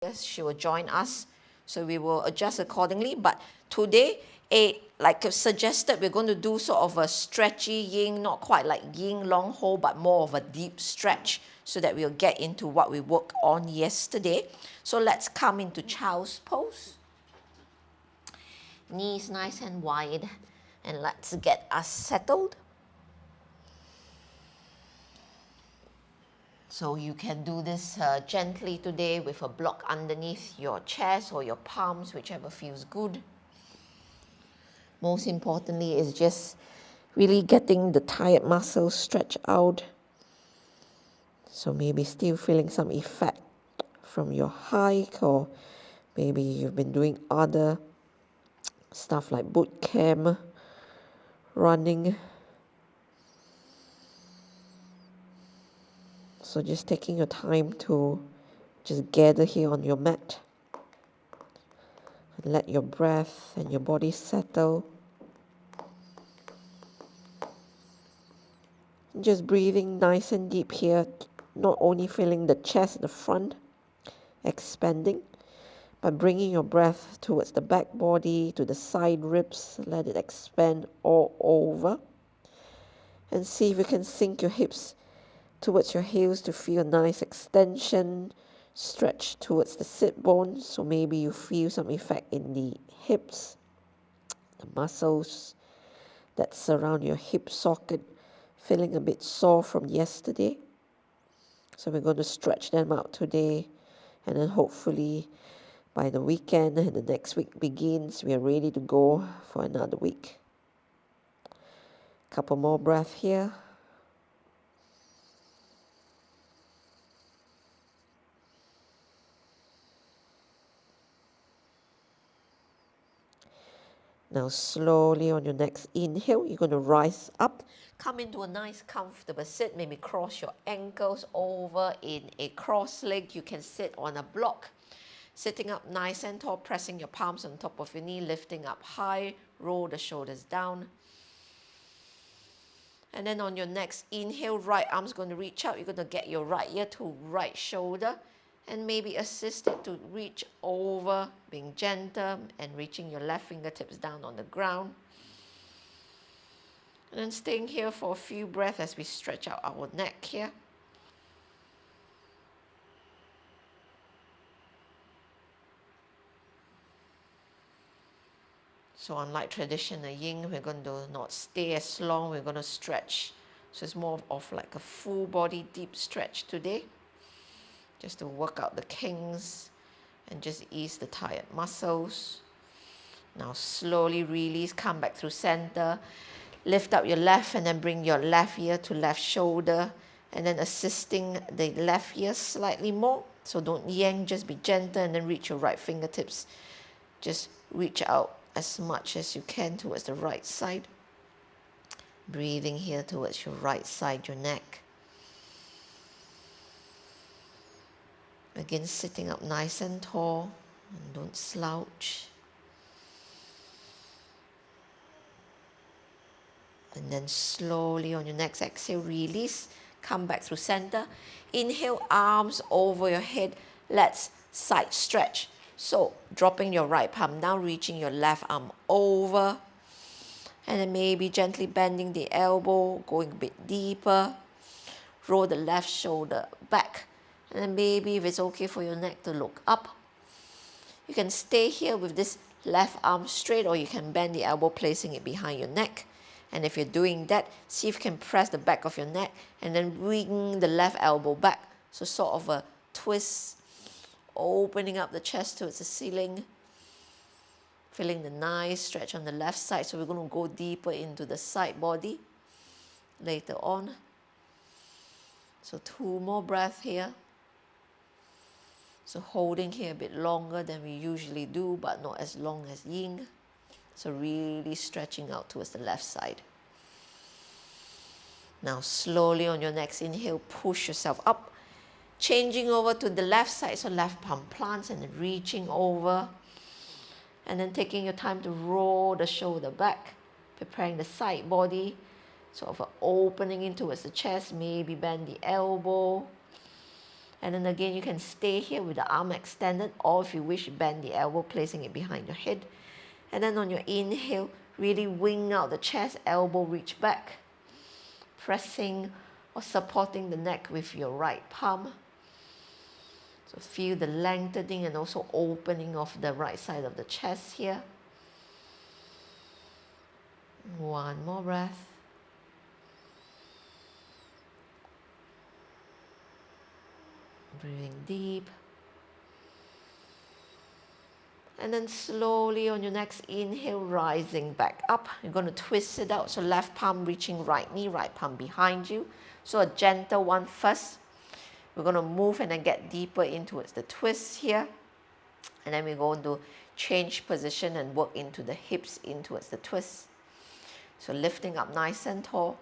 Yes, she will join us, so we will adjust accordingly. But today, like suggested, we're going to do sort of a stretchy yin, not quite like yin long hold, but more of a deep stretch, so that we'll get into what we worked on yesterday. So let's come into child's pose. Knees nice and wide, and let's get us settled. So you can do this gently today with a block underneath your chest or your palms, whichever feels good. Most importantly is just really getting the tired muscles stretched out. So maybe still feeling some effect from your hike, or maybe you've been doing other stuff like boot camp, running. So just taking your time to just gather here on your mat and let your breath and your body settle. Just breathing nice and deep here, not only feeling the chest, the front expanding, but bringing your breath towards the back body, to the side ribs. Let it expand all over. And see if you can sink your hips towards your heels to feel nice extension, stretch towards the sit bones. So maybe you feel some effect in the hips, the muscles that surround your hip socket, feeling a bit sore from yesterday. So we're going to stretch them out today, and then hopefully by the weekend and the next week begins, we are ready to go for another week. Couple more breaths here. Now slowly on your next inhale, you're going to rise up. Come into a nice comfortable sit. Maybe cross your ankles over in a cross leg. You can sit on a block. Sitting up nice and tall, pressing your palms on top of your knee, lifting up high, roll the shoulders down. And then on your next inhale, right arm's going to reach out. You're going to get your right ear to right shoulder, and maybe assist it to reach over, being gentle and reaching your left fingertips down on the ground. And then staying here for a few breaths as we stretch out our neck here. So unlike traditional yin, we're going to not stay as long, we're going to stretch. So it's more of like a full body deep stretch today, just to work out the kinks and just ease the tired muscles. Now slowly release, come back through center. Lift up your left and then bring your left ear to left shoulder, and then assisting the left ear slightly more. So don't yank, just be gentle, and then reach your right fingertips. Just reach out as much as you can towards the right side. Breathing here towards your right side, your neck. Again, sitting up nice and tall, and don't slouch. And then slowly on your next exhale, release. Come back through center. Inhale, arms over your head. Let's side stretch. So dropping your right palm down, reaching your left arm over. And then maybe gently bending the elbow, going a bit deeper. Roll the left shoulder back. And then maybe if it's okay for your neck to look up, you can stay here with this left arm straight, or you can bend the elbow, placing it behind your neck. And if you're doing that, see if you can press the back of your neck and then bring the left elbow back. So sort of a twist, opening up the chest towards the ceiling. Feeling the nice stretch on the left side. So we're going to go deeper into the side body later on. So 2 more breaths here. So holding here a bit longer than we usually do, but not as long as yin. So really stretching out towards the left side. Now slowly on your next inhale, push yourself up. Changing over to the left side, so left palm plants and then reaching over. And then taking your time to roll the shoulder back, preparing the side body, sort of opening in towards the chest, maybe bend the elbow. And then again, you can stay here with the arm extended, or if you wish, bend the elbow, placing it behind your head. And then on your inhale, really wing out the chest, elbow reach back, pressing or supporting the neck with your right palm. So feel the lengthening and also opening of the right side of the chest here. One more breath. Breathing deep. And then slowly on your next inhale, rising back up. You're going to twist it out. So left palm reaching right knee, right palm behind you. So a gentle one first. We're going to move and then get deeper in towards the twist here. And then we're going to change position and work into the hips in towards the twist. So lifting up nice and tall.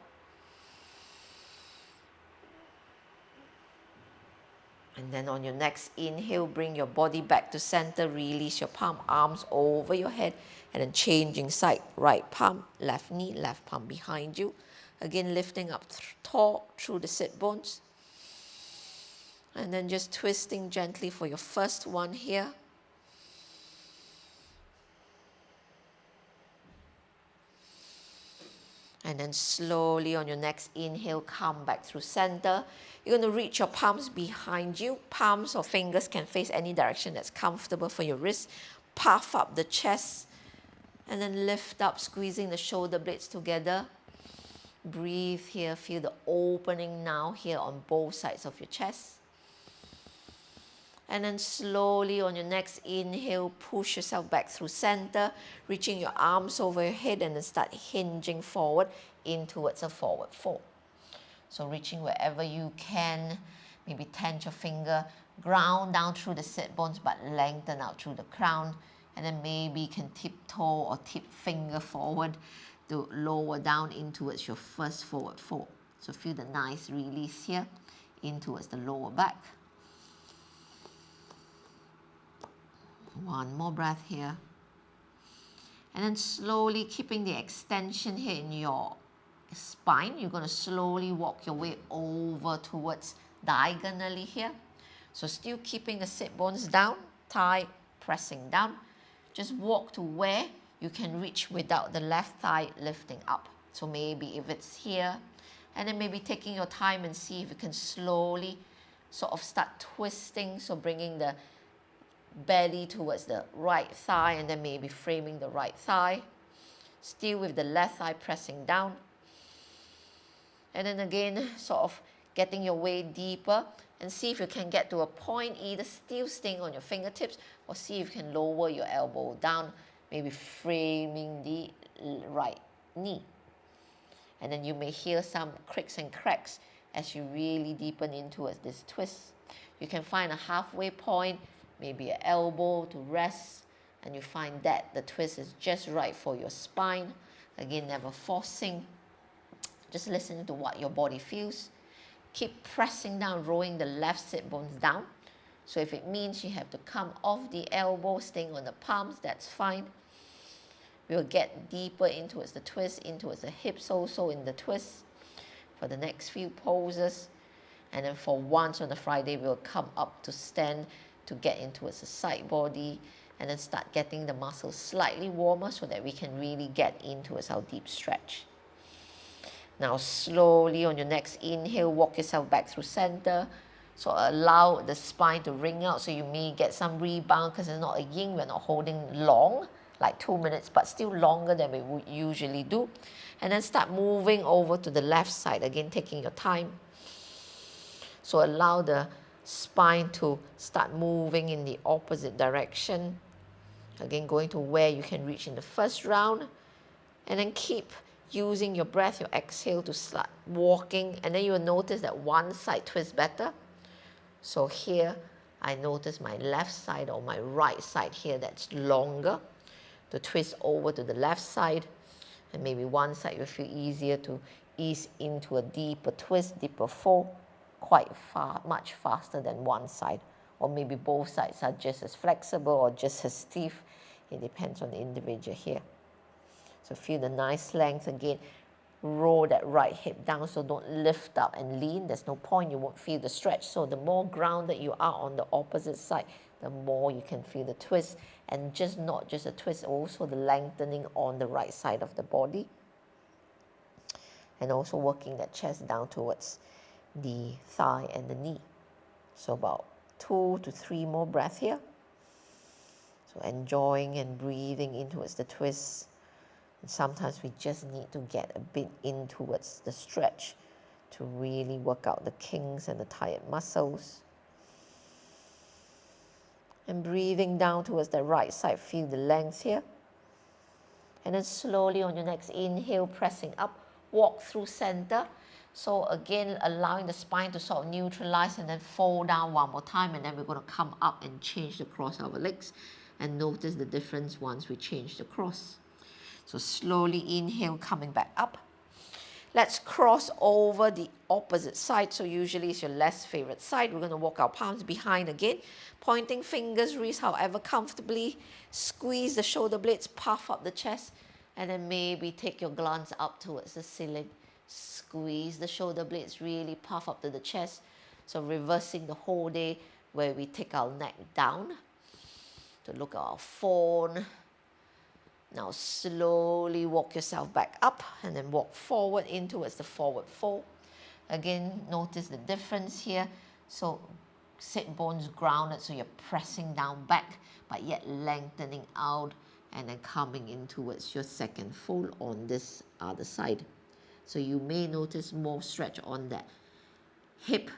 And then on your next inhale, bring your body back to center, release your palm, arms over your head, and then changing side, right palm, left knee, left palm behind you. Again, lifting up tall through the sit bones. And then just twisting gently for your first one here. And then slowly on your next inhale, come back through center. You're going to reach your palms behind you. Palms or fingers can face any direction that's comfortable for your wrist. Puff up the chest. And then lift up, squeezing the shoulder blades together. Breathe here. Feel the opening now here on both sides of your chest. And then slowly on your next inhale, push yourself back through center, reaching your arms over your head and then start hinging forward in towards a forward fold. So reaching wherever you can, maybe tense your finger, ground down through the sit bones but lengthen out through the crown. And then maybe you can tiptoe or tip finger forward to lower down in towards your first forward fold. So feel the nice release here in towards the lower back. One more breath here. And then slowly keeping the extension here in your spine, you're going to slowly walk your way over towards diagonally here. So still keeping the sit bones down, thigh pressing down. Just walk to where you can reach without the left thigh lifting up. So maybe if it's here, and then maybe taking your time and see if you can slowly sort of start twisting. So bringing the belly towards the right thigh and then maybe framing the right thigh. Still with the left thigh pressing down. And then again, sort of getting your way deeper and see if you can get to a point, either still staying on your fingertips or see if you can lower your elbow down, maybe framing the right knee. And then you may hear some creaks and cracks as you really deepen into this twist. You can find a halfway point, maybe an elbow to rest, and you find that the twist is just right for your spine. Again, never forcing, just listening to what your body feels. Keep pressing down, rolling the left sit bones down. So if it means you have to come off the elbow, staying on the palms, that's fine. We'll get deeper into the twist, into the hips also in the twist for the next few poses. And then for once on the Friday, we'll come up to stand to get into a side body and then start getting the muscles slightly warmer so that we can really get into our deep stretch. Now slowly on your next inhale, walk yourself back through center. So allow the spine to ring out so you may get some rebound because it's not a yin, we're not holding long, like 2 minutes, but still longer than we would usually do. And then start moving over to the left side, again taking your time. So allow the spine to start moving in the opposite direction. Again, going to where you can reach in the first round. And then keep using your breath, your exhale to start walking. And then you will notice that one side twists better. So here, I notice my left side or my right side here that's longer. To twist over to the left side. And maybe one side will feel easier to ease into a deeper twist, deeper fold. Quite far, much faster than one side, or maybe both sides are just as flexible or just as stiff. It depends on the individual here. So feel the nice length again. roll that right hip down, so don't lift up and lean. There's no point, you won't feel the stretch. So the more grounded you are on the opposite side, the more you can feel the twist, and just not just a twist, also the lengthening on the right side of the body, and also working that chest down towards the thigh and the knee. So about 2 to 3 more breaths here. So enjoying and breathing in towards the twist. And sometimes we just need to get a bit in towards the stretch to really work out the kinks and the tired muscles. And breathing down towards the right side, feel the length here. And then slowly on your next inhale, pressing up, walk through center. So again, allowing the spine to sort of neutralize and then fold down one more time, and then we're going to come up and change the cross of our legs, and notice the difference once we change the cross. So slowly inhale, coming back up. Let's cross over the opposite side. So usually it's your less favorite side. We're going to walk our palms behind again, pointing fingers, wrists, however comfortably. Squeeze the shoulder blades, puff up the chest, and then maybe take your glance up towards the ceiling. Squeeze the shoulder blades, really puff up to the chest. So reversing the whole day, where we take our neck down to look at our phone. Now slowly walk yourself back up, and then walk forward in towards the forward fold. Again, notice the difference here. So sit bones grounded, so you're pressing down back, but yet lengthening out, and then coming in towards your second fold on this other side. So you may notice more stretch on that hip,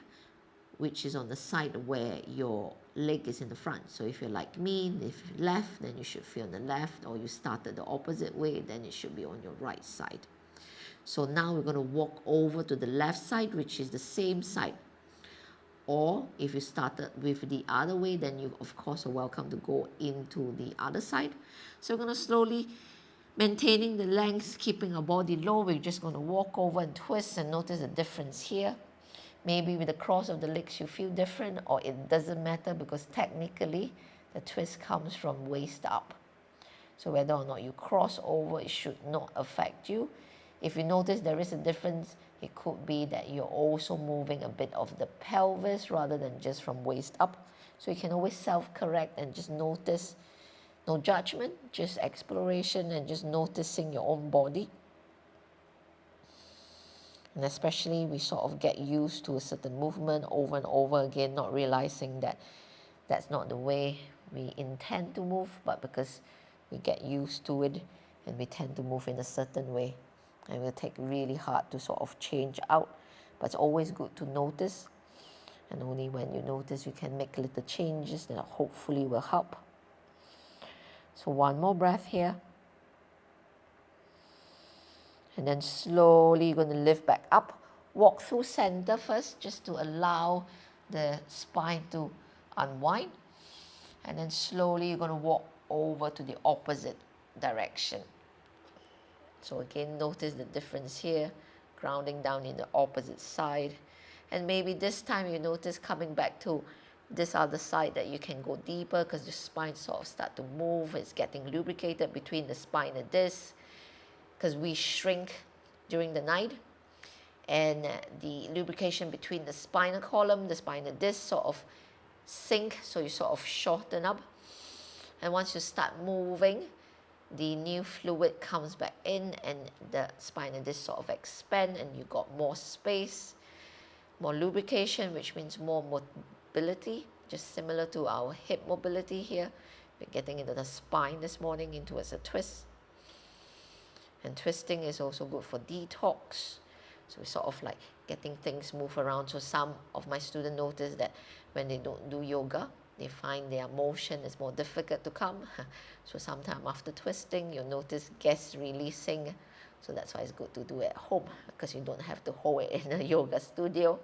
which is on the side where your leg is in the front. So if you're like me, if you're left, then you should feel on the left, or you started the opposite way, then it should be on your right side. So now we're going to walk over to the left side, which is the same side. Or if you started with the other way, then you of course are welcome to go into the other side. So we're going to slowly, maintaining the length, keeping our body low, we're just going to walk over and twist, and notice the difference here. Maybe with the cross of the legs you feel different, or it doesn't matter, because technically the twist comes from waist up. So whether or not you cross over, it should not affect you. If you notice there is a difference, it could be that you're also moving a bit of the pelvis rather than just from waist up. So you can always self-correct and just notice. No judgment, just exploration and just noticing your own body. And especially we sort of get used to a certain movement over and over again, not realizing that that's not the way we intend to move, but because we get used to it and we tend to move in a certain way. And it will take really hard to sort of change out. But it's always good to notice. And only when you notice you can make little changes that hopefully will help. So one more breath here. And then slowly you're going to lift back up. Walk through center first, just to allow the spine to unwind. And then slowly you're going to walk over to the opposite direction. So again, notice the difference here, grounding down in the opposite side. And maybe this time you notice coming back to this other side that you can go deeper, because the spine sort of start to move. It's getting lubricated between the spine and this, because we shrink during the night. And the lubrication between the spinal column, the spinal disc sort of sink, so you sort of shorten up. And once you start moving, the new fluid comes back in, and the spinal disc sort of expand, and you got more space, more lubrication, which means more mobility, just similar to our hip mobility here. We're getting into the spine this morning, into as a twist. And twisting is also good for detox. So it's sort of like getting things move around. So some of my students notice that when they don't do yoga, they find their motion is more difficult to come. So sometime after twisting, you'll notice gas releasing. So that's why it's good to do it at home, because you don't have to hold it in a yoga studio.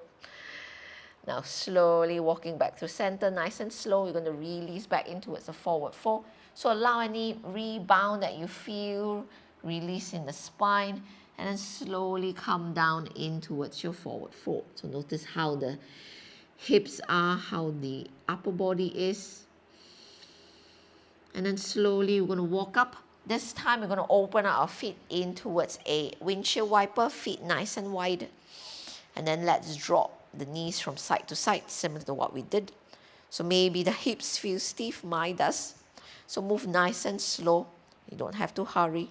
Now slowly walking back to center, nice and slow. You're going to release back in towards the forward fold. So allow any rebound that you feel, release in the spine, and then slowly come down in towards your forward fold. So notice how the hips are, how the upper body is. And then slowly we're going to walk up, This time we're going to open our feet in towards a windshield wiper, feet nice and wide. And then let's drop the knees from side to side, similar to what we did. So maybe the hips feel stiff, mine does. So move nice and slow. You don't have to hurry.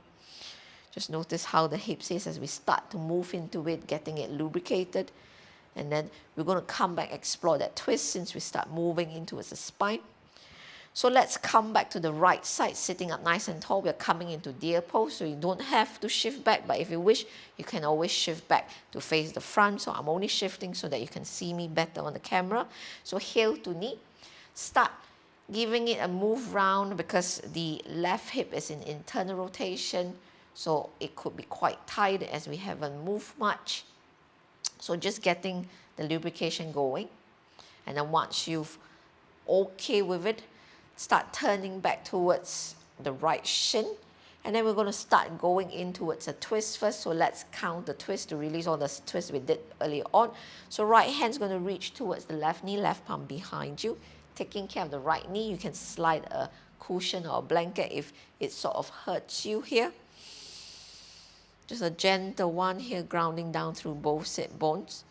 Just notice how the hips is as we start to move into it, getting it lubricated. And then we're going to come back, explore that twist since we start moving in towards the spine. So let's come back to the right side, sitting up nice and tall. We're coming into deer pose, so you don't have to shift back, but if you wish, you can always shift back to face the front. So I'm only shifting so that you can see me better on the camera. So heel to knee. Start giving it a move round because the left hip is in internal rotation, so it could be quite tight as we haven't moved much. So just getting the lubrication going. And then once you've okay with it, start turning back towards the right shin. And then we're going to start going in towards a twist first. So let's count the twist to release all the twists we did earlier on. So right hand's going to reach towards the left knee, left palm behind you. Taking care of the right knee, you can slide a cushion or a blanket if it sort of hurts you here. Just a gentle one here, grounding down through both sit bones.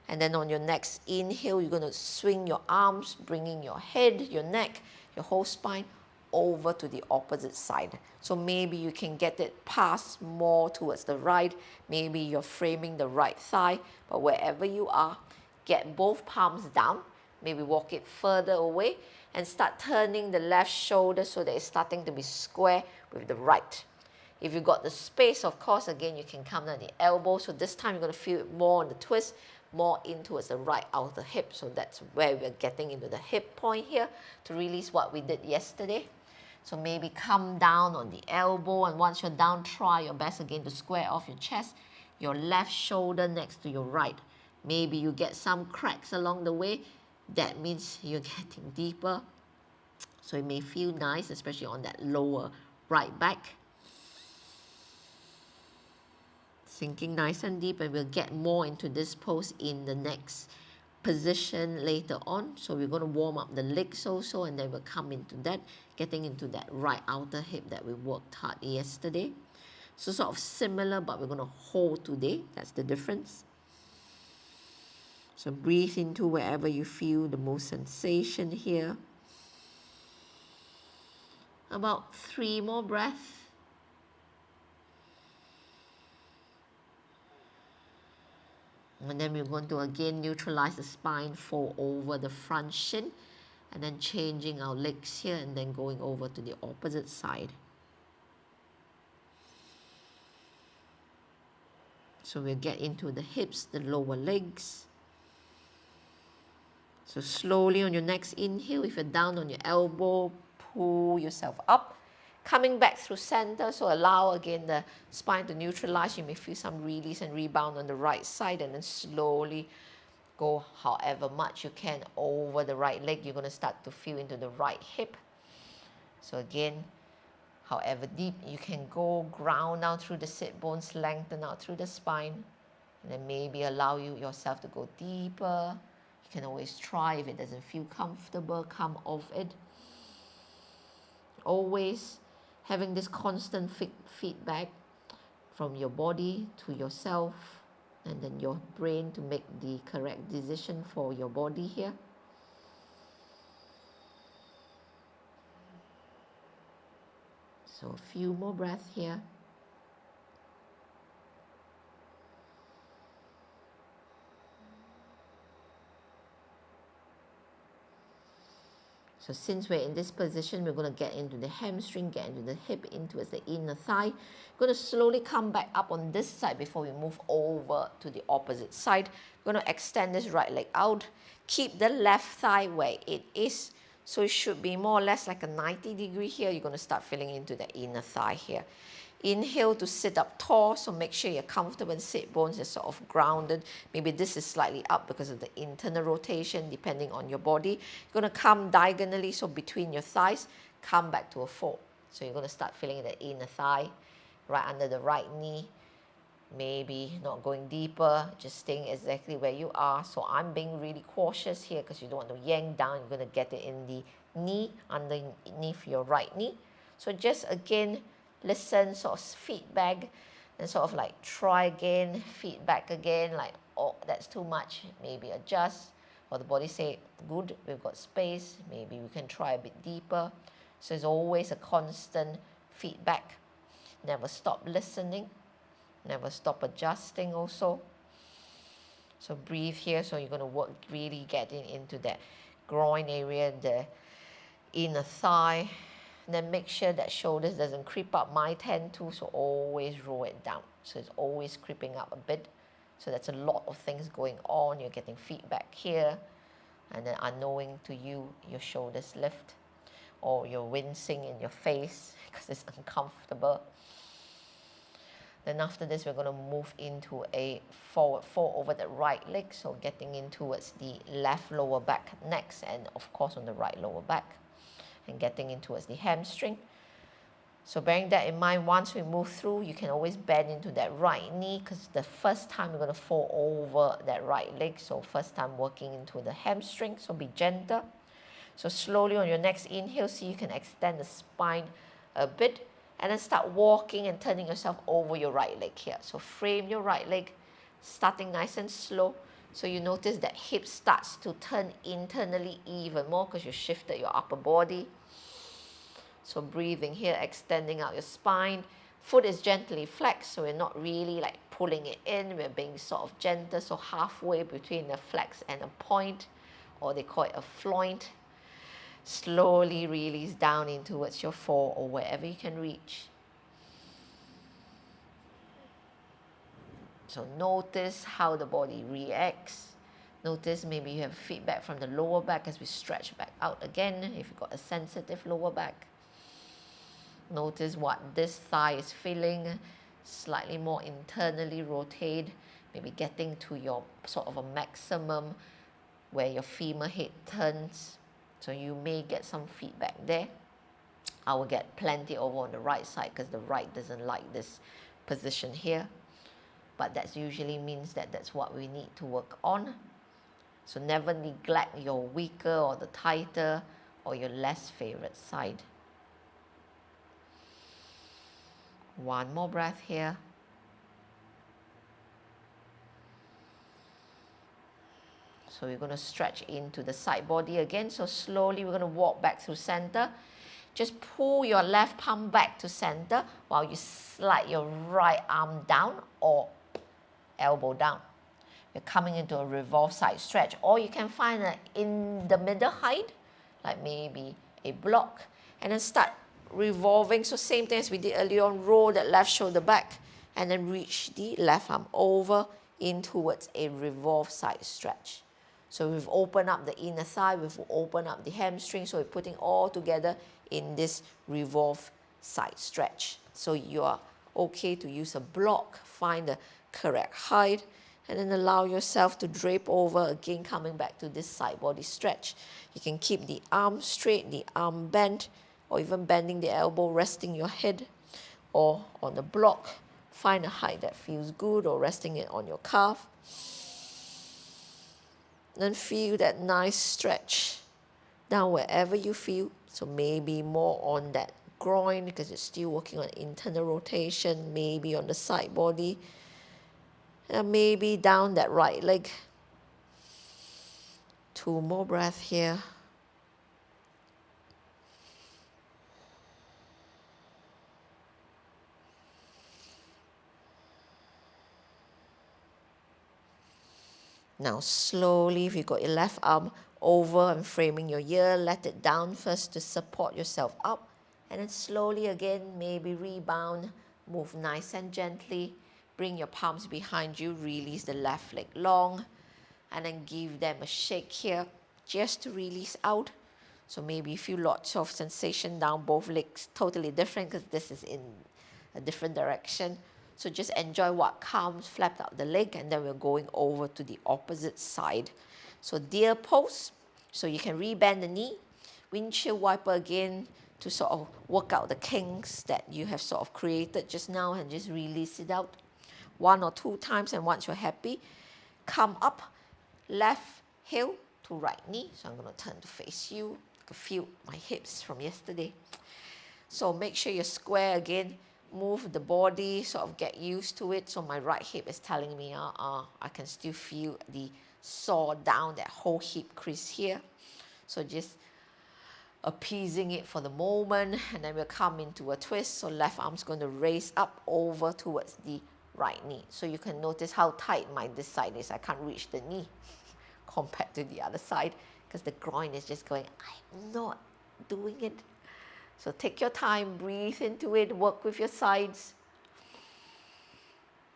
And then on your next inhale, you're going to swing your arms, bringing your head, your neck, your whole spine over to the opposite side. So maybe you can get it past more towards the right. Maybe you're framing the right thigh, but wherever you are, get both palms down. Maybe walk it further away and start turning the left shoulder so that it's starting to be square with the right. If you've got the space, of course, again, you can come down the elbow. So this time you're going to feel it more on the twist, more in towards the right outer hip. So that's where we're getting into the hip point here to release what we did yesterday. So maybe come down on the elbow, and once you're down, try your best again to square off your chest, your left shoulder next to your right. Maybe you get some cracks along the way. That means you're getting deeper. So it may feel nice, especially on that lower right back. Sinking nice and deep, and we'll get more into this pose in the next position later on. So we're going to warm up the legs also, and then we'll come into that, getting into that right outer hip that we worked hard yesterday. So sort of similar, but we're going to hold today. That's the difference. So breathe into wherever you feel the most sensation here. About 3 more breaths. And then we're going to again neutralize the spine, fold over the front shin, and then changing our legs here and then going over to the opposite side. So we'll get into the hips, the lower legs. So slowly on your next inhale, if you're down on your elbow, pull yourself up. Coming back through center, so allow again the spine to neutralize. You may feel some release and rebound on the right side, and then slowly go however much you can over the right leg. You're going to start to feel into the right hip. So again, however deep you can go, ground down through the sit bones, lengthen out through the spine, and then maybe allow yourself to go deeper. You can always try. If it doesn't feel comfortable, come off it. Always having this constant feedback from your body to yourself, and then your brain to make the correct decision for your body here. So a few more breaths here. So since we're in this position, we're going to get into the hamstring, get into the hip, into the inner thigh. We're going to slowly come back up on this side before we move over to the opposite side. We're going to extend this right leg out. Keep the left thigh where it is. So it should be more or less like a 90 degree here. You're going to start filling into the inner thigh here. Inhale to sit up tall, so make sure you're comfortable and sit bones are sort of grounded. Maybe this is slightly up because of the internal rotation, depending on your body. You're going to come diagonally, so between your thighs, come back to a fold. So you're going to start feeling the inner thigh, right under the right knee. Maybe not going deeper, just staying exactly where you are. So I'm being really cautious here because you don't want to yank down. You're going to get it in the knee, underneath your right knee. So just again, listen, sort of feedback, and sort of like try again, feedback again, like, oh, that's too much, maybe adjust, or the body say, good, we've got space, maybe we can try a bit deeper. So it's always a constant feedback. Never stop listening, never stop adjusting also. So breathe here, so you're going to work really getting into that groin area, the inner thigh. And then make sure that shoulders doesn't creep up. Mine tend to, so always roll it down. So it's always creeping up a bit. So that's a lot of things going on. You're getting feedback here. And then unknowing to you, your shoulders lift. Or you're wincing in your face because it's uncomfortable. Then after this, we're going to move into a forward fold over the right leg. So getting in towards the left lower back next, and of course on the right lower back. And getting in towards the hamstring. So bearing that in mind, once we move through, you can always bend into that right knee, because the first time you're going to fall over that right leg. So first time working into the hamstring, so be gentle. So slowly on your next inhale, see you can extend the spine a bit, and then start walking and turning yourself over your right leg here. So frame your right leg, starting nice and slow. So you notice that hip starts to turn internally even more because you shifted your upper body. So breathing here, extending out your spine. Foot is gently flexed, so we're not really like pulling it in. We're being sort of gentle, so halfway between a flex and a point, or they call it a floint. Slowly release down in towards your fore or wherever you can reach. So notice how the body reacts. Notice maybe you have feedback from the lower back as we stretch back out again if you've got a sensitive lower back. Notice what this thigh is feeling, slightly more internally rotate, maybe getting to your sort of a maximum where your femur head turns. So you may get some feedback there. I will get plenty over on the right side because the right doesn't like this position here. But that usually means that that's what we need to work on. So never neglect your weaker or the tighter or your less favorite side. One more breath here. So we're going to stretch into the side body again. So slowly we're going to walk back through center. Just pull your left palm back to center while you slide your right arm down or elbow down. You're coming into a revolve side stretch, or you can find an in the middle height, like maybe a block, and then start revolving. So same thing as we did earlier on, roll that left shoulder back and then reach the left arm over in towards a revolve side stretch. So we've opened up the inner thigh, we've opened up the hamstring, so we're putting all together in this revolve side stretch. So you are okay to use a block, find the correct height, and then allow yourself to drape over again, coming back to this side body stretch. You can keep the arm straight, the arm bent, or even bending the elbow, resting your head, or on the block. Find a height that feels good, or resting it on your calf. Then feel that nice stretch down wherever you feel. So maybe more on that groin because it's still working on internal rotation, maybe on the side body, and maybe down that right leg. 2 more breaths here. Now slowly, if you got your left arm over and framing your ear, let it down first to support yourself up. And then slowly again, maybe rebound, move nice and gently. Bring your palms behind you, release the left leg long. And then give them a shake here, just to release out. So maybe you feel lots of sensation down both legs, totally different because this is in a different direction. So just enjoy what comes, flap out the leg, and then we're going over to the opposite side. So deer pose, so you can rebend the knee, windshield wiper again to sort of work out the kinks that you have sort of created just now, and just release it out 1 or 2 times, and once you're happy, come up, left heel to right knee. So I'm going to turn to face you. I can feel my hips from yesterday. So make sure you're square again. move the body, sort of get used to it. So my right hip is telling me, I can still feel the sore down that whole hip crease here. So just appeasing it for the moment, and then we'll come into a twist. So left arm's going to raise up over towards the right knee. So you can notice how tight this side is. I can't reach the knee compared to the other side because the groin is just going, I'm not doing it. So take your time, breathe into it, work with your sides.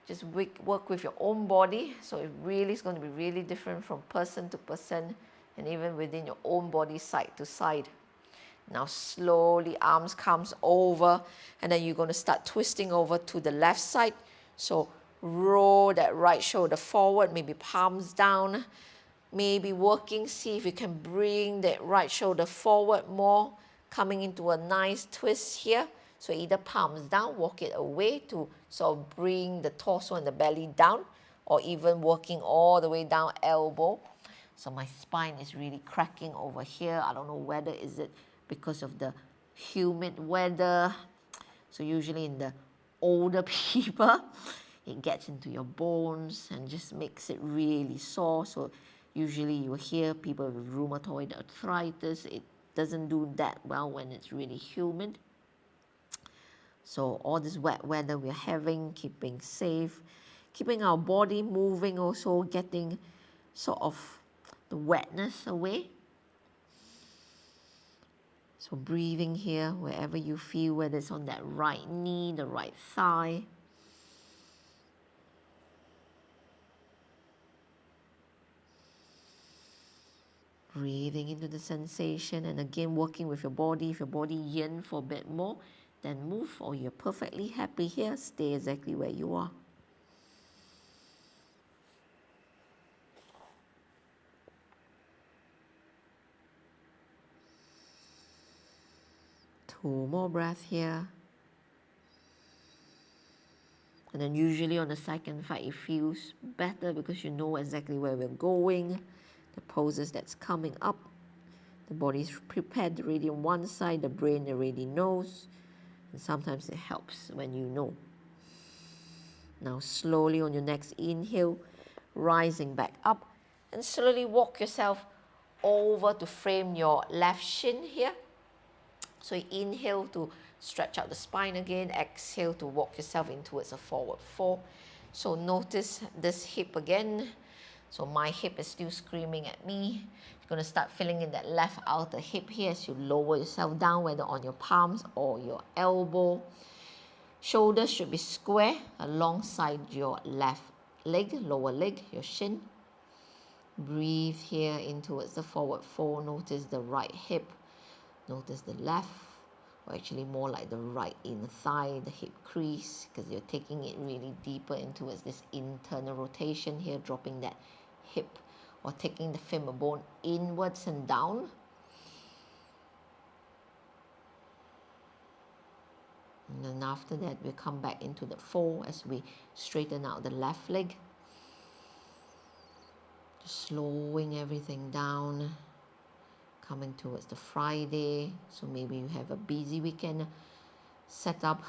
Just work with your own body. So it really is going to be really different from person to person and even within your own body, side to side. Now slowly arms comes over, and then you're going to start twisting over to the left side. So roll that right shoulder forward, maybe palms down, maybe working, see if you can bring that right shoulder forward more, coming into a nice twist here. So either palms down, walk it away to sort of bring the torso and the belly down, or even working all the way down, elbow. So my spine is really cracking over here. I don't know whether is it because of the humid weather. So usually in the older people, it gets into your bones and just makes it really sore. So usually you will hear people with rheumatoid arthritis. It doesn't do that well when it's really humid. So all this wet weather we're having, keeping safe, keeping our body moving, also getting sort of the wetness away. So breathing here, wherever you feel, whether it's on that right knee, the right thigh. Breathing into the sensation, and again working with your body. If your body yearns for a bit more, then move, or you're perfectly happy here, stay exactly where you are. Two more breaths here. And then usually on the second fight, it feels better because you know exactly where we're going, the poses that's coming up. The body is prepared already on one side, the brain already knows. And sometimes it helps when you know. Now slowly on your next inhale, rising back up, and slowly walk yourself over to frame your left shin here. So you inhale to stretch out the spine again, exhale to walk yourself in towards a forward fold. So notice this hip again. So my hip is still screaming at me. You're going to start filling in that left outer hip here as you lower yourself down, whether on your palms or your elbow. Shoulders should be square alongside your left leg, lower leg, your shin. Breathe here in towards the forward fold. Notice the right hip. Notice the left, or actually more like the right inner thigh, the hip crease, because you're taking it really deeper into this internal rotation here, dropping that hip or taking the femur bone inwards and down. And then after that, we come back into the fold as we straighten out the left leg. Just slowing everything down. Coming towards the Friday, so maybe you have a busy weekend set up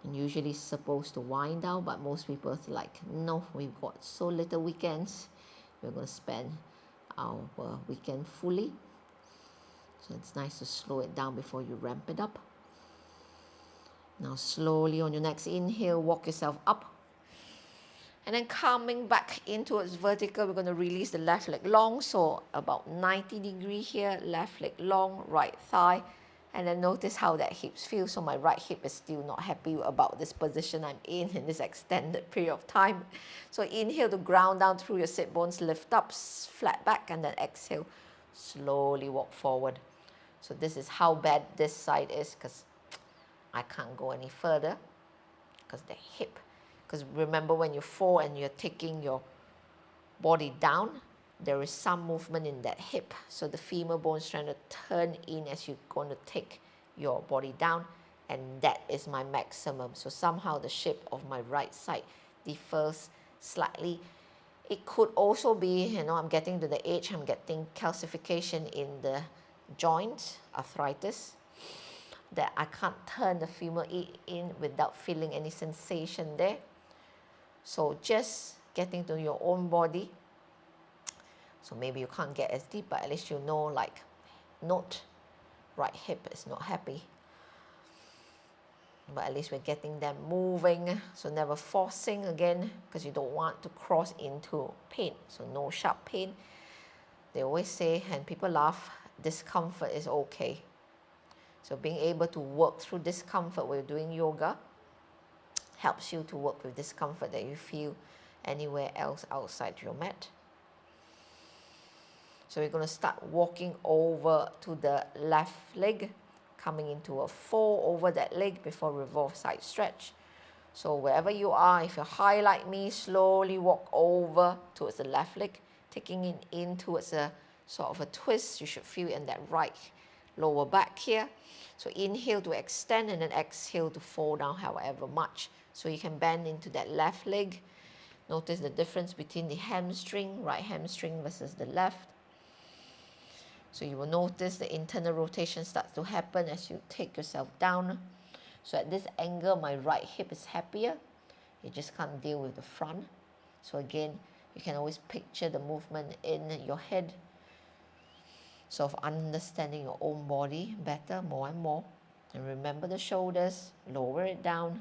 and usually supposed to wind down, but most people are like, no, we've got so little weekends, we're going to spend our weekend fully. So it's nice to slow it down before you ramp it up. Now slowly on your next inhale, walk yourself up. And then coming back into its vertical, we're going to release the left leg long. So about 90 degrees here, left leg long, right thigh. And then notice how that hips feel. So my right hip is still not happy about this position I'm in this extended period of time. So inhale to ground down through your sit bones, lift up, flat back, and then exhale, slowly walk forward. So this is how bad this side is, because I can't go any further because the hip. Because remember, when you fall and you're taking your body down, there is some movement in that hip. So the femur bone is trying to turn in as you're going to take your body down. And that is my maximum. So somehow the shape of my right side differs slightly. It could also be, I'm getting to the age, I'm getting calcification in the joints, arthritis. that I can't turn the femur in without feeling any sensation there. So just getting to your own body. So maybe you can't get as deep, but at least you know, like, note, right hip is not happy. But at least we're getting them moving. So never forcing again, because you don't want to cross into pain. So no sharp pain. They always say, and people laugh, discomfort is okay. So being able to work through discomfort while doing yoga helps you to work with discomfort that you feel anywhere else outside your mat. So we're going to start walking over to the left leg, coming into a 4 over that leg before revolve side stretch. So wherever you are, if you're high like me, slowly walk over towards the left leg, taking it in towards a sort of a twist. You should feel it in that right lower back here. So inhale to extend and then exhale to fall down however much. So you can bend into that left leg. Notice the difference between the hamstring, right hamstring versus the left. So you will notice the internal rotation starts to happen as you take yourself down. So at this angle, my right hip is happier. You just can't deal with the front. So again, you can always picture the movement in your head. So of understanding your own body better, more and more. And remember the shoulders, lower it down.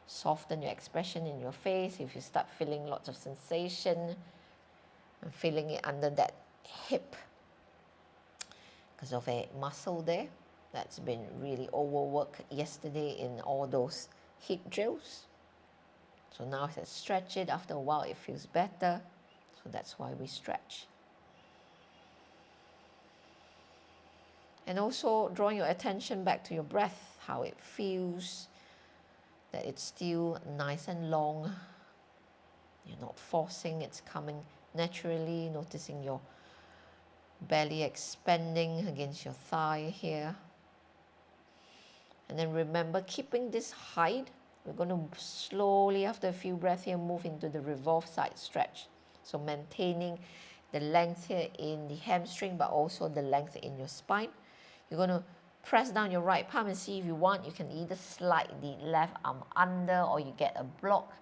Soften your expression in your face. If you start feeling lots of sensation and feeling it under that hip, because of a muscle there that's been really overworked yesterday in all those HIIT drills. So now as I stretch it, after a while it feels better. So that's why we stretch. And also drawing your attention back to your breath, how it feels, that it's still nice and long. You're not forcing, it's coming naturally, noticing your belly expanding against your thigh here. And then remember, keeping this height, we're going to slowly, after a few breaths here, move into the revolve side stretch. So maintaining the length here in the hamstring, but also the length in your spine. You're going to press down your right palm and see if you want, you can either slide the left arm under or you get a block.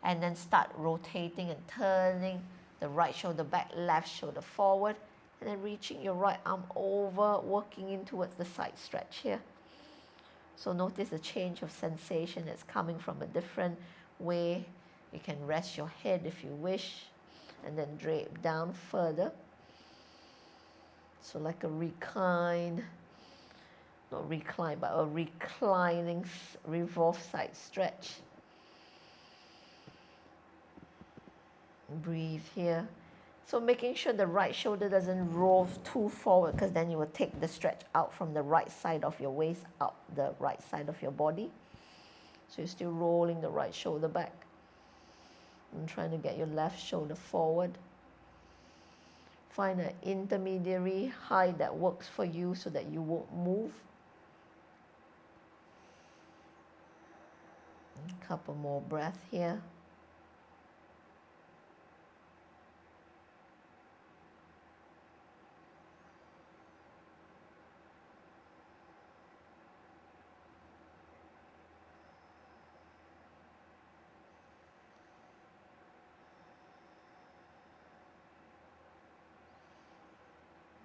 And then start rotating and turning the right shoulder back, left shoulder forward. And then reaching your right arm over, working in towards the side stretch here. So notice the change of sensation that's coming from a different way. You can rest your head if you wish, and then drape down further. So like a recline, not recline, but a reclining revolve side stretch. Breathe here. So making sure the right shoulder doesn't roll too forward, because then you will take the stretch out from the right side of your waist up the right side of your body. So you're still rolling the right shoulder back and trying to get your left shoulder forward. Find an intermediary height that works for you so that you won't move. A couple more breaths here.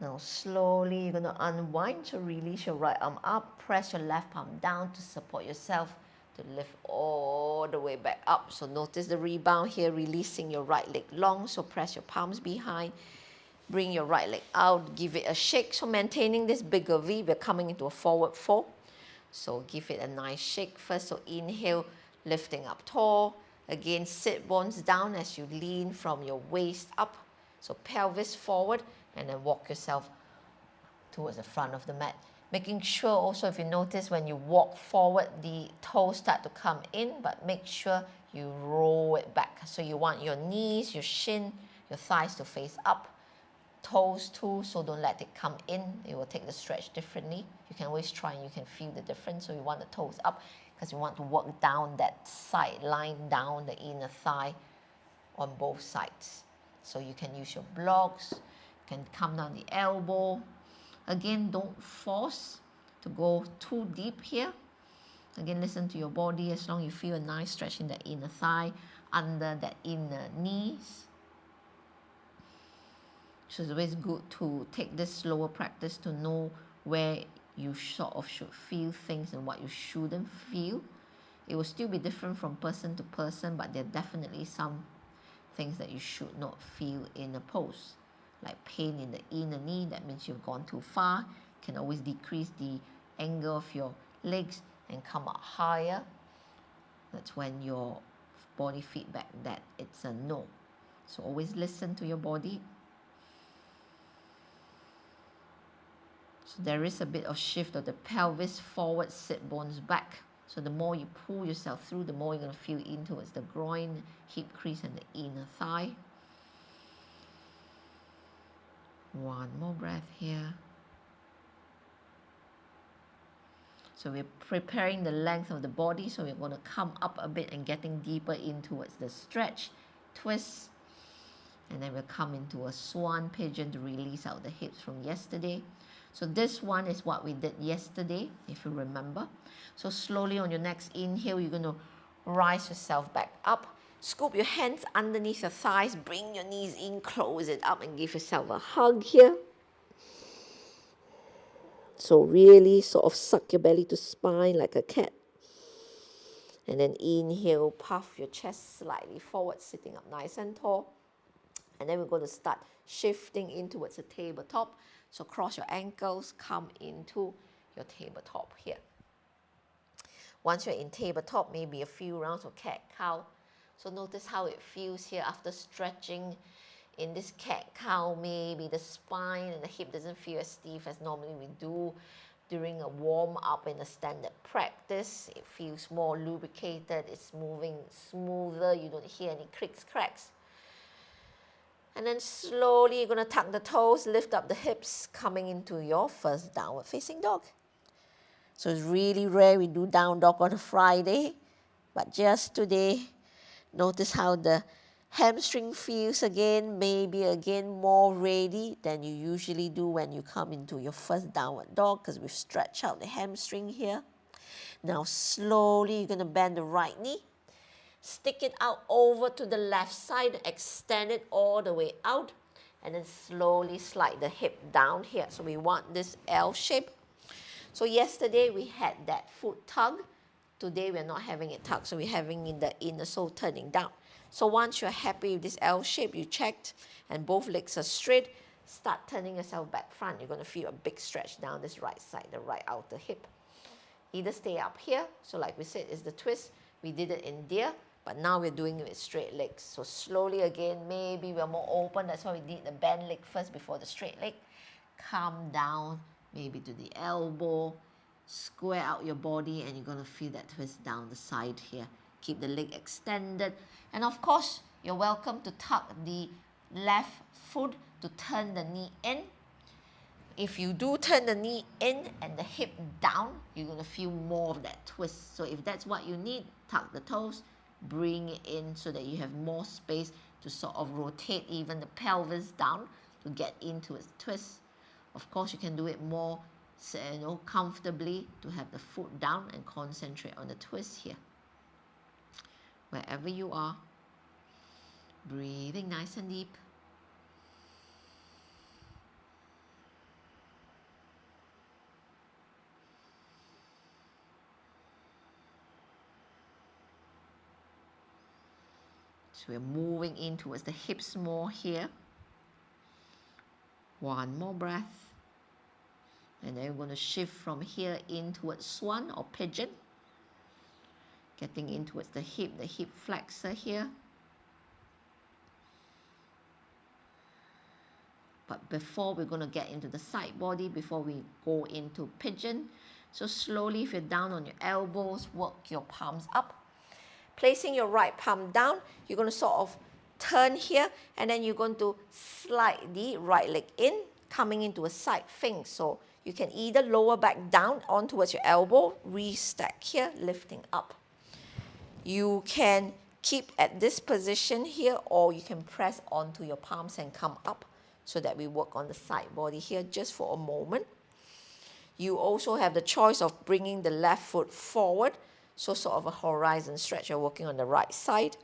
Now slowly you're going to unwind to release your right arm up, press your left palm down to support yourself to lift all the way back up. So notice the rebound here, releasing your right leg long, so press your palms behind, bring your right leg out, give it a shake. So maintaining this bigger V, we're coming into a forward fold. So give it a nice shake first. So inhale, lifting up tall. Again, sit bones down as you lean from your waist up. So pelvis forward, and then walk yourself towards the front of the mat. Making sure also, if you notice when you walk forward, the toes start to come in, but make sure you roll it back. So you want your knees, your shin, your thighs to face up, toes too, so don't let it come in. It will take the stretch differently. You can always try and you can feel the difference. So you want the toes up because you want to work down that side line, down the inner thigh on both sides. So you can use your blocks, you can come down the elbow. Again, don't force. to go too deep here. Again, listen to your body. As long as you feel a nice stretch in the inner thigh, under that inner knees. So it's always good to take this slower practice to know where you sort of should feel things and what you shouldn't feel. It will still be different from person to person, but there are definitely some things that you should not feel in a pose. Like pain in the inner knee, that means you've gone too far. You can always decrease the angle of your legs and come up higher. That's when your body feedback that it's a no. So always listen to your body. So there is a bit of shift of the pelvis forward, sit bones back. So the more you pull yourself through, the more you're going to feel in towards the groin, hip crease, and the inner thigh. One more breath here. So we're preparing the length of the body, so we're going to come up a bit and getting deeper in towards the stretch, twist, and then we'll come into a swan pigeon to release out the hips from yesterday. So this one is what we did yesterday, if you remember. So slowly on your next inhale, you're going to rise yourself back up. Scoop your hands underneath your thighs, bring your knees in, close it up, and give yourself a hug here. So really sort of suck your belly to spine like a cat. And then inhale, puff your chest slightly forward, sitting up nice and tall. And then we're going to start shifting in towards the tabletop. So cross your ankles, come into your tabletop here. Once you're in tabletop, maybe a few rounds of cat-cow. So notice how it feels here after stretching. In this cat-cow, maybe the spine and the hip doesn't feel as stiff as normally we do during a warm-up in a standard practice. It feels more lubricated, it's moving smoother, you don't hear any creaks, cracks. And then slowly you're going to tuck the toes, lift up the hips, coming into your first downward facing dog. So it's really rare we do down dog on a Friday, but just today, notice how the hamstring feels again, maybe again more ready than you usually do when you come into your first downward dog, because we've stretched out the hamstring here. Now slowly you're going to bend the right knee. Stick it out over to the left side, extend it all the way out, and then slowly slide the hip down here. So we want this L shape. So yesterday we had that foot tug. Today we're not having it tucked, so we're having in the inner sole turning down. So once you're happy with this L shape, you checked, and both legs are straight, start turning yourself back front. You're going to feel a big stretch down this right side, the right outer hip. Either stay up here, so like we said, is the twist. We did it in deer. But now we're doing it with straight legs. So slowly again, maybe we're more open. That's why we did the bend leg first before the straight leg. Come down, maybe to the elbow. Square out your body, and you're going to feel that twist down the side here. Keep the leg extended. And of course, you're welcome to tuck the left foot to turn the knee in. If you do turn the knee in and the hip down, you're going to feel more of that twist. So if that's what you need, tuck the toes. Bring it in so that you have more space to sort of rotate even the pelvis down to get into its twist. Of course, you can do it more comfortably to have the foot down and concentrate on the twist here. Wherever you are, breathing nice and deep. So we're moving in towards the hips more here. One more breath. And then we're going to shift from here in towards swan or pigeon. Getting in towards the hip flexor here. But before we're going to get into the side body, before we go into pigeon. So slowly, if you're down on your elbows, work your palms up. Placing your right palm down, you're going to sort of turn here, and then you're going to slide the right leg in, coming into a side fing. So you can either lower back down on towards your elbow, restack here, lifting up. You can keep at this position here, or you can press onto your palms and come up so that we work on the side body here just for a moment. You also have the choice of bringing the left foot forward, so sort of a horizon stretch. You're working on the right side,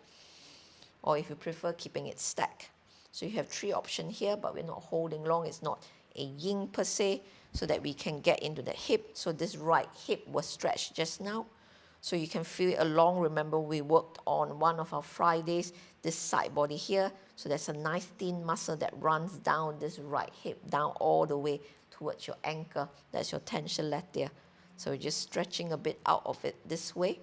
or if you prefer, keeping it stacked. So you have 3 options here, but we're not holding long. It's not a yin per se, so that we can get into the hip. So this right hip was stretched just now. So you can feel it along. Remember, we worked on one of our Fridays, this side body here. So there's a nice thin muscle that runs down this right hip, down all the way towards your ankle. That's your tension latium. So we're just stretching a bit out of it this way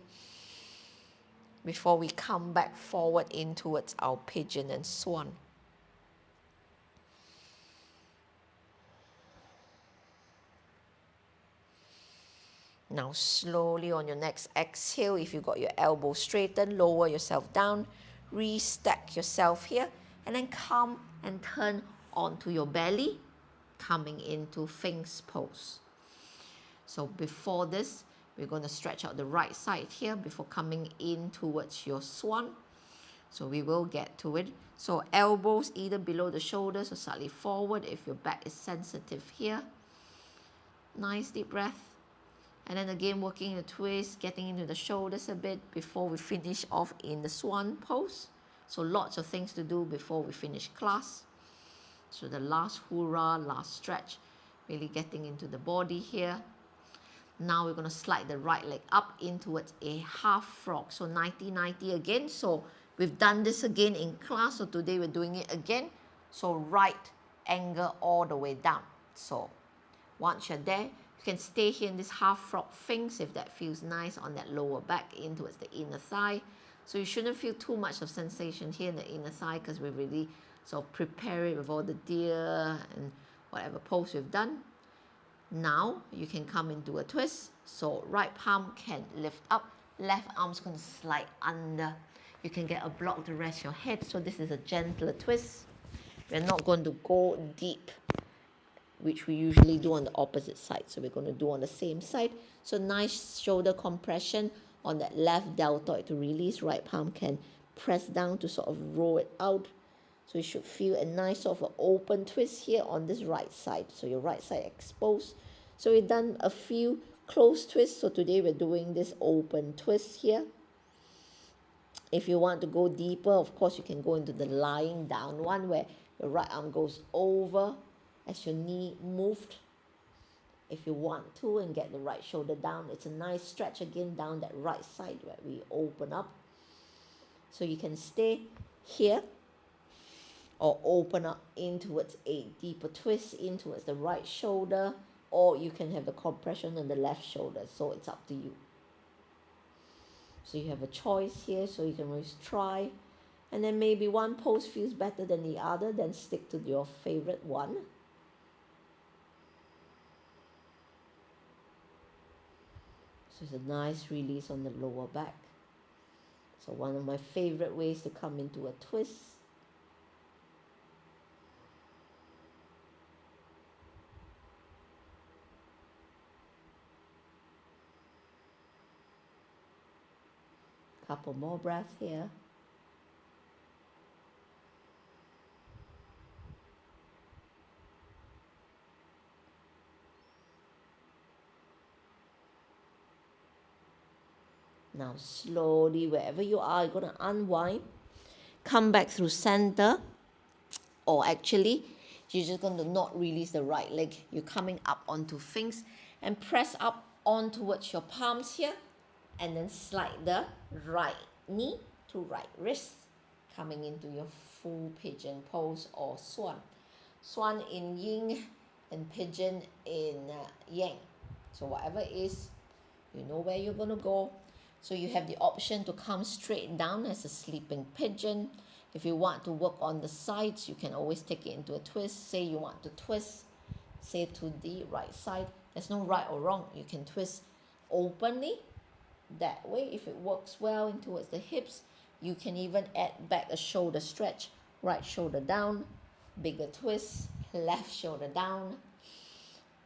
before we come back forward in towards our pigeon and swan. Now slowly on your next exhale, if you got your elbow straightened, lower yourself down, restack yourself here, and then come and turn onto your belly, coming into Sphinx pose. So before this, we're going to stretch out the right side here before coming in towards your swan. So we will get to it. So elbows either below the shoulders or slightly forward if your back is sensitive here. Nice deep breath. And then again, working the twist, getting into the shoulders a bit before we finish off in the swan pose. So lots of things to do before we finish class. So the last hurrah, last stretch, really getting into the body here. Now we're going to slide the right leg up in towards a half frog. So 90-90 again. So we've done this again in class. So today we're doing it again. So right angle all the way down. So once you're there, you can stay here in this half frog sphinx if that feels nice on that lower back in towards the inner thigh. So you shouldn't feel too much of sensation here in the inner thigh because we really sort of prepare it with all the deer and whatever pose we've done. Now you can come into a twist. So right palm can lift up, left arm's going to slide under. You can get a block to rest your head. So this is a gentler twist. We're not going to go deep, which we usually do on the opposite side. So we're going to do on the same side. So nice shoulder compression on that left deltoid to release. Right palm can press down to sort of roll it out. So you should feel a nice sort of an open twist here on this right side. So your right side exposed. So we've done a few closed twists. So today we're doing this open twist here. If you want to go deeper, of course, you can go into the lying down one where your right arm goes over as your knee moved. If you want to, and get the right shoulder down, it's a nice stretch again down that right side where we open up. So you can stay here or open up in towards a deeper twist in towards the right shoulder, or you can have the compression on the left shoulder. So it's up to you. So you have a choice here, so you can always try. And then maybe one pose feels better than the other, then stick to your favorite one. So it's a nice release on the lower back. So one of my favorite ways to come into a twist. Couple more breaths here. Now slowly, wherever you are, you're going to unwind. Come back through center. Or actually, you're just going to not release the right leg. You're coming up onto Sphinx and press up on towards your palms here. And then slide the right knee to right wrist. Coming into your full pigeon pose or swan. Swan in yin and pigeon in yang. So whatever it is, you know where you're going to go. So you have the option to come straight down as a sleeping pigeon. If you want to work on the sides, you can always take it into a twist. Say you want to twist, say to the right side. There's no right or wrong. You can twist openly that way. If it works well in towards the hips, you can even add back a shoulder stretch. Right shoulder down, bigger twist, left shoulder down.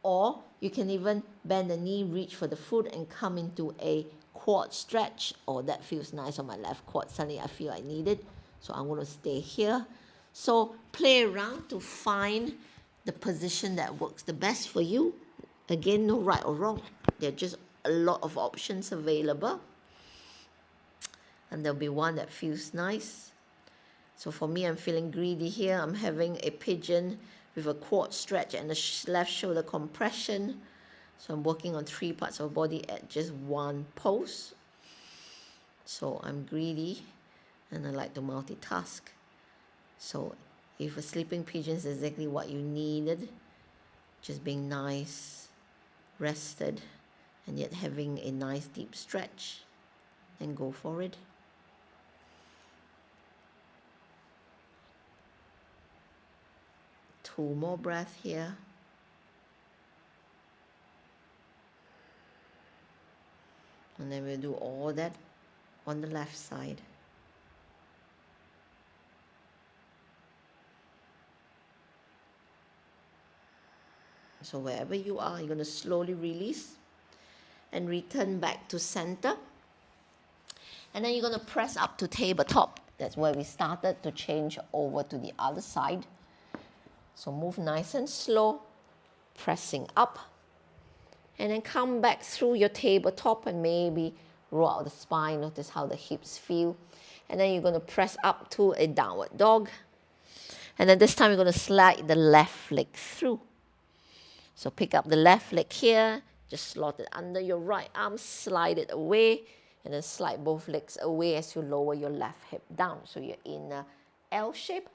Or you can even bend the knee, reach for the foot and come into a quad stretch. Oh, that feels nice on my left quad. Suddenly I feel I need it. So I'm going to stay here. So play around to find the position that works the best for you. Again, no right or wrong. There are just a lot of options available. And there'll be one that feels nice. So for me, I'm feeling greedy here. I'm having a pigeon with a quad stretch and a left shoulder compression. So I'm working on 3 parts of body at just one pose. So I'm greedy and I like to multitask. So if a sleeping pigeon is exactly what you needed, just being nice, rested, and yet having a nice deep stretch, then go for it. Two more breaths here. And then we'll do all that on the left side. So wherever you are, you're going to slowly release and return back to center. And then you're going to press up to tabletop. That's where we started, to change over to the other side. So move nice and slow, pressing up. And then come back through your tabletop and maybe roll out the spine. Notice how the hips feel. And then you're going to press up to a downward dog. And then this time you're going to slide the left leg through. So pick up the left leg here, just slot it under your right arm, slide it away, and then slide both legs away as you lower your left hip down. So you're in a L shape.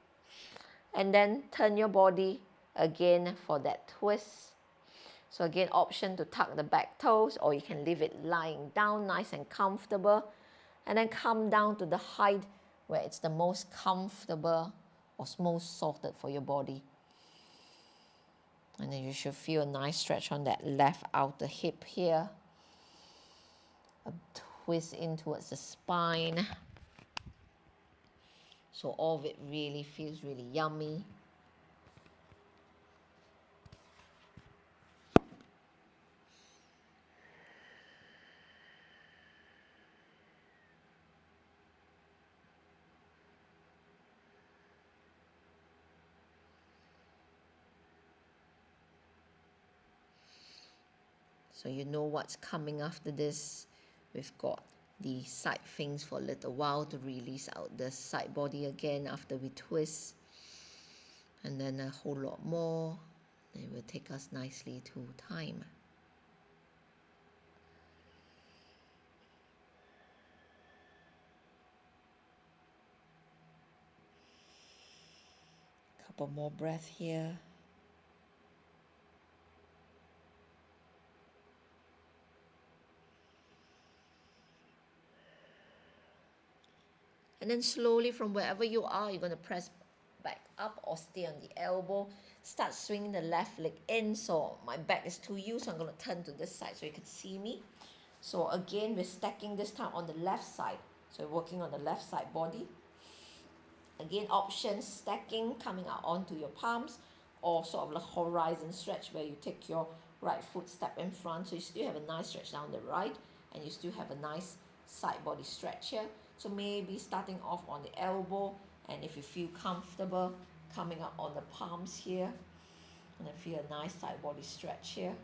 And then turn your body again for that twist. So again, option to tuck the back toes, or you can leave it lying down nice and comfortable. And then come down to the height where it's the most comfortable or most sorted for your body. And then you should feel a nice stretch on that left outer hip here. A twist in towards the spine. So all of it really feels really yummy. So you know what's coming after this. We've got the side things for a little while to release out the side body again after we twist. And then a whole lot more. It will take us nicely to time. Couple more breaths here. And then slowly from wherever you are, you're going to press back up or stay on the elbow. Start swinging the left leg in. So my back is to you, so I'm going to turn to this side so you can see me. So again, we're stacking this time on the left side. So we're working on the left side body. Again, options, stacking, coming out onto your palms, or sort of a horizon stretch where you take your right foot step in front. So you still have a nice stretch down the right, and you still have a nice side body stretch here. So maybe starting off on the elbow, and if you feel comfortable, coming up on the palms here, and then feel a nice side body stretch here.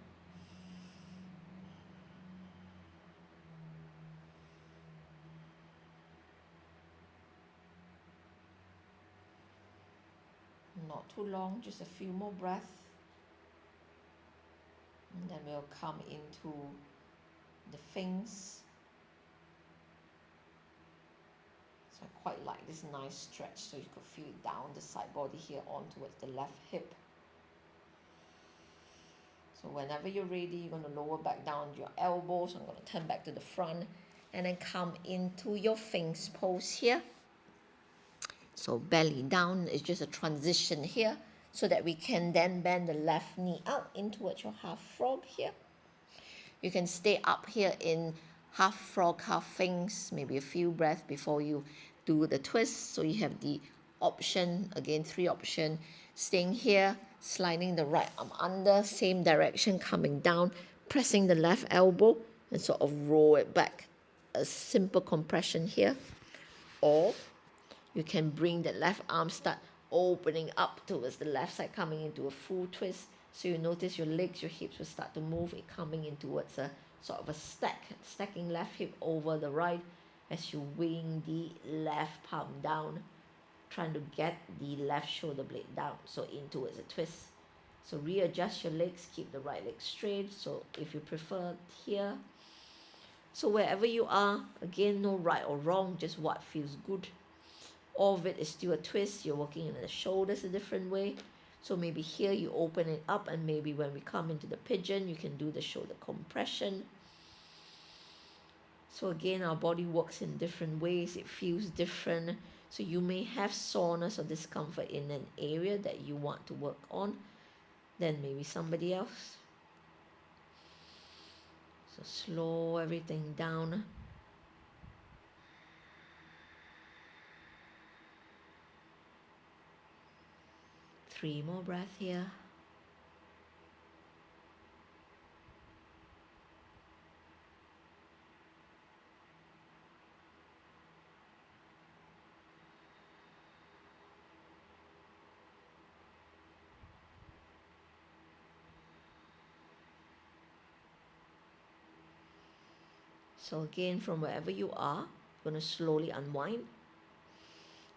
Not too long, just a few more breaths. And then we'll come into the things. So I quite like this nice stretch, so you could feel it down the side body here on towards the left hip. So whenever you're ready, you're going to lower back down your elbows. I'm going to turn back to the front and then come into your Sphinx pose here. So belly down is just a transition here, so that we can then bend the left knee out in towards your half frog here. You can stay up here in half frog, half Sphinx, maybe a few breaths before you do the twist. So you have the option, again 3 options, staying here, sliding the right arm under, same direction, coming down, pressing the left elbow and sort of roll it back. A simple compression here. Or you can bring the left arm, start opening up towards the left side, coming into a full twist, So you notice your legs, your hips will start to move, it coming in towards a sort of a stacking left hip over the right as you wing the left palm down, trying to get the left shoulder blade down, so in towards a twist. So readjust your legs, keep the right leg straight. So if you prefer here, so wherever you are, again, no right or wrong, just what feels good. All of it is still a twist. You're working in the shoulders a different way. So maybe here you open it up, and maybe when we come into the pigeon, you can do the shoulder compression. So again, our body works in different ways. It feels different. So you may have soreness or discomfort in an area that you want to work on than maybe somebody else. So slow everything down. Three more breaths here. So again, from wherever you are, you're going to slowly unwind.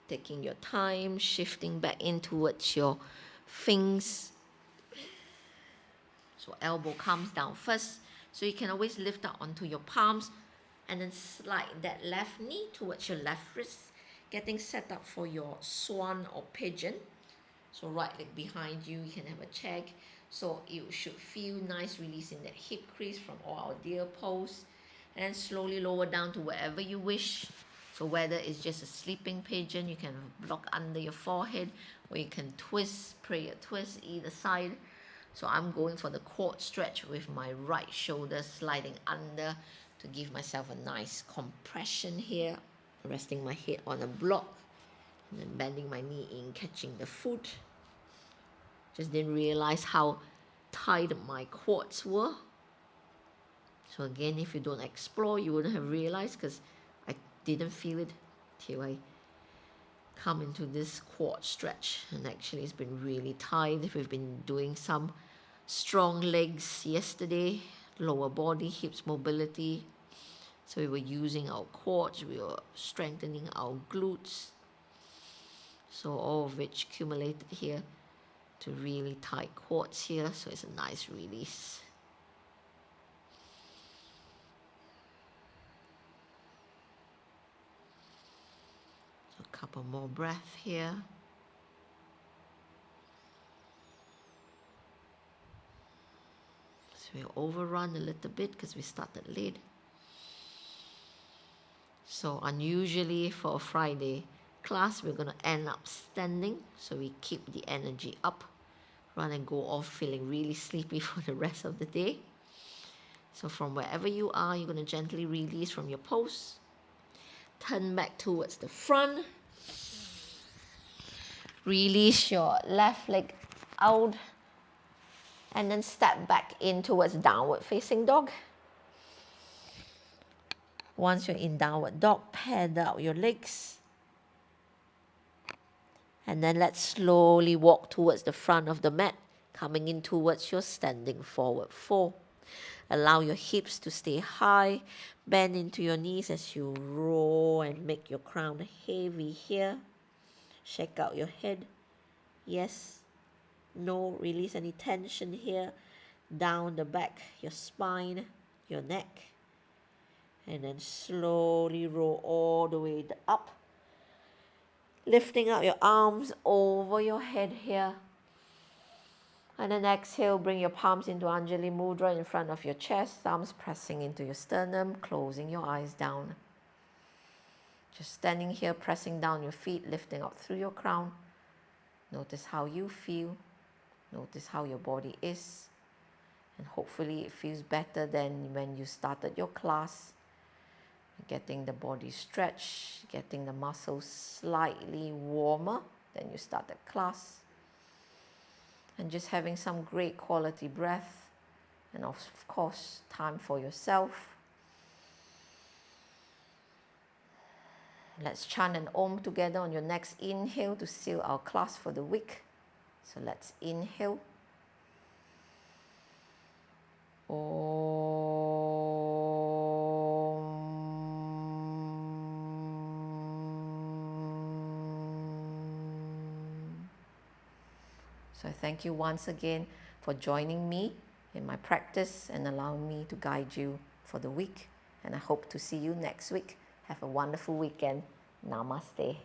Taking your time, shifting back in towards your fins. So elbow comes down first. So you can always lift up onto your palms and then slide that left knee towards your left wrist, getting set up for your swan or pigeon. So right leg behind you, you can have a check. So you should feel nice releasing that hip crease from all our deer pose. And then slowly lower down to wherever you wish. So whether it's just a sleeping pigeon, you can block under your forehead, or you can twist, prayer twist either side. So I'm going for the quad stretch with my right shoulder sliding under to give myself a nice compression here, resting my head on a block, and then bending my knee in, catching the foot. Just didn't realize how tight my quads were. So again, if you don't explore, you wouldn't have realized, because I didn't feel it till I come into this quad stretch. And actually it's been really tight. We've been doing some strong legs yesterday, lower body, hips mobility. So we were using our quads, we were strengthening our glutes. So all of which accumulated here to really tight quads here. So it's a nice release. A couple more breaths here. So we overrun a little bit because we started late. So unusually for a Friday class, we're going to end up standing. So we keep the energy up rather than go off feeling really sleepy for the rest of the day. So from wherever you are, you're going to gently release from your pose. Turn back towards the front. Release your left leg out. And then step back in towards downward facing dog. Once you're in downward dog, pedal out your legs. And then let's slowly walk towards the front of the mat, coming in towards your standing forward fold. Allow your hips to stay high. Bend into your knees as you roll and make your crown heavy here. Shake out your head. Yes. No. Release any tension here. Down the back, your spine, your neck. And then slowly roll all the way up. Lifting up your arms over your head here. And then exhale, bring your palms into Anjali Mudra in front of your chest, thumbs pressing into your sternum, closing your eyes down. Just standing here, pressing down your feet, lifting up through your crown. Notice how you feel. Notice how your body is. And hopefully it feels better than when you started your class. Getting the body stretched, getting the muscles slightly warmer than you started class. And just having some great quality breath. And of course, time for yourself. Let's chant an Om together on your next inhale to seal our class for the week. So let's inhale. So I thank you once again for joining me in my practice and allowing me to guide you for the week. And I hope to see you next week. Have a wonderful weekend. Namaste.